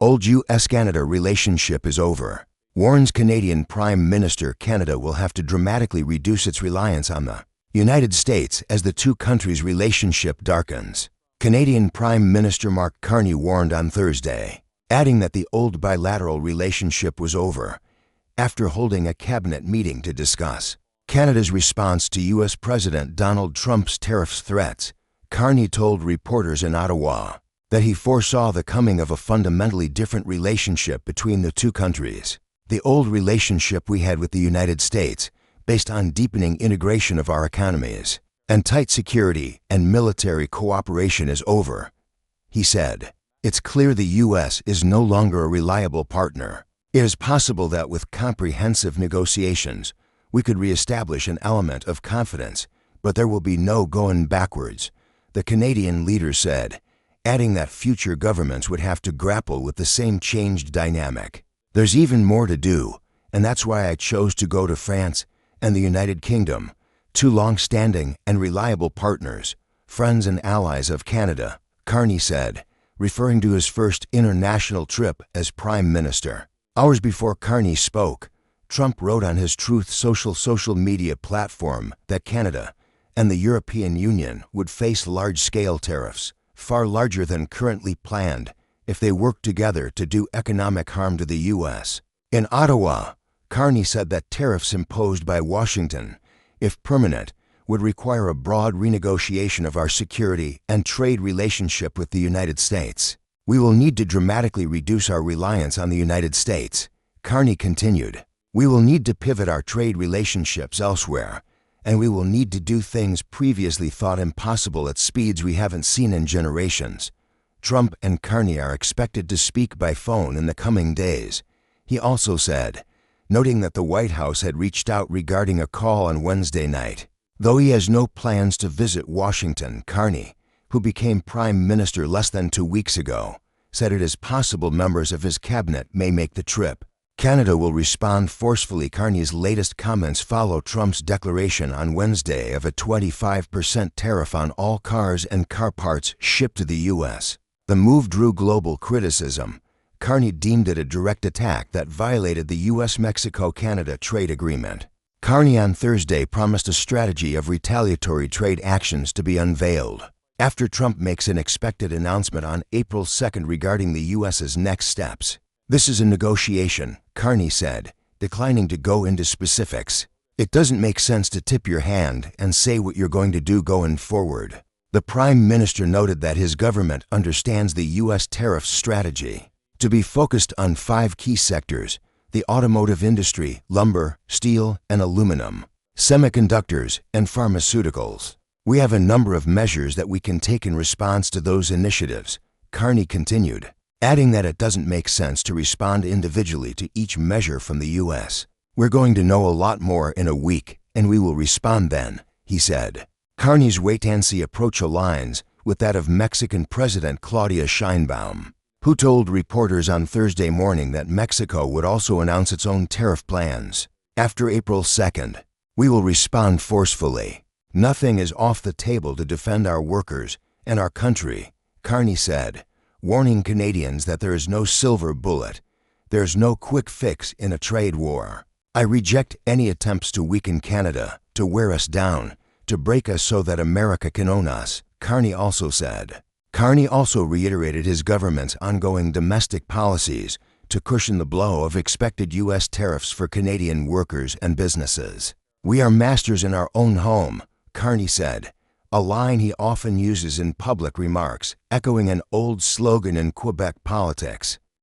Old U.S.-Canada relationship is over, warns Canadian Prime Minister. Canada will have to dramatically reduce its reliance on the United States as the two countries' relationship darkens. Canadian Prime Minister Mark Carney warned on Thursday, adding that the old bilateral relationship was over after holding a cabinet meeting to discuss Canada's response to U.S. President Donald Trump's tariff threats. Carney told reporters in Ottawa that he foresaw the coming of a fundamentally different relationship between the two countries. The old relationship we had with the United States, based on deepening integration of our economies and tight security and military cooperation, is over, he said. It's clear the U.S. is no longer a reliable partner. It is possible that with comprehensive negotiations, we could reestablish an element of confidence, but there will be no going backwards, the Canadian leader said, adding that future governments would have to grapple with the same changed dynamic. There's even more to do, and that's why I chose to go to France and the United Kingdom, two long-standing and reliable partners, friends and allies of Canada, Carney said, referring to his first international trip as Prime Minister. Hours before Carney spoke, Trump wrote on his Truth social media platform that Canada and the European Union would face large-scale tariffs, far larger than currently planned, if they work together to do economic harm to the U.S. In Ottawa, Carney said that tariffs imposed by Washington, if permanent, would require a broad renegotiation of our security and trade relationship with the United States. We will need to dramatically reduce our reliance on the United States, Carney continued. We will need to pivot our trade relationships elsewhere, and we will need to do things previously thought impossible at speeds we haven't seen in generations. Trump and Carney are expected to speak by phone in the coming days, he also said, noting that the White House had reached out regarding a call on Wednesday night. Though he has no plans to visit Washington, Carney, who became Prime Minister less than 2 weeks ago, said it is possible members of his cabinet may make the trip. Canada will respond forcefully. Carney's latest comments follow Trump's declaration on Wednesday of a 25% tariff on all cars and car parts shipped to the U.S. The move drew global criticism. Carney deemed it a direct attack that violated the U.S.-Mexico-Canada trade agreement. Carney on Thursday promised a strategy of retaliatory trade actions to be unveiled after Trump makes an expected announcement on April 2nd regarding the U.S.'s next steps. This is a negotiation, Carney said, declining to go into specifics. It doesn't make sense to tip your hand and say what you're going to do going forward. The Prime Minister noted that his government understands the U.S. tariff strategy to be focused on 5 key sectors: the automotive industry, lumber, steel and aluminum, semiconductors, and pharmaceuticals. We have a number of measures that we can take in response to those initiatives, Carney continued, adding that it doesn't make sense to respond individually to each measure from the U.S. We're going to know a lot more in a week, and we will respond then, he said. Carney's wait-and-see approach aligns with that of Mexican President Claudia Sheinbaum, who told reporters on Thursday morning that Mexico would also announce its own tariff plans. After April 2nd, we will respond forcefully. Nothing is off the table to defend our workers and our country, Carney said, warning Canadians that there is no silver bullet. There is no quick fix in a trade war. I reject any attempts to weaken Canada, to wear us down, to break us so that America can own us, Carney also said. Carney also reiterated his government's ongoing domestic policies to cushion the blow of expected U.S. tariffs for Canadian workers and businesses. We are masters in our own home, Carney said, a line he often uses in public remarks, echoing an old slogan in Quebec politics.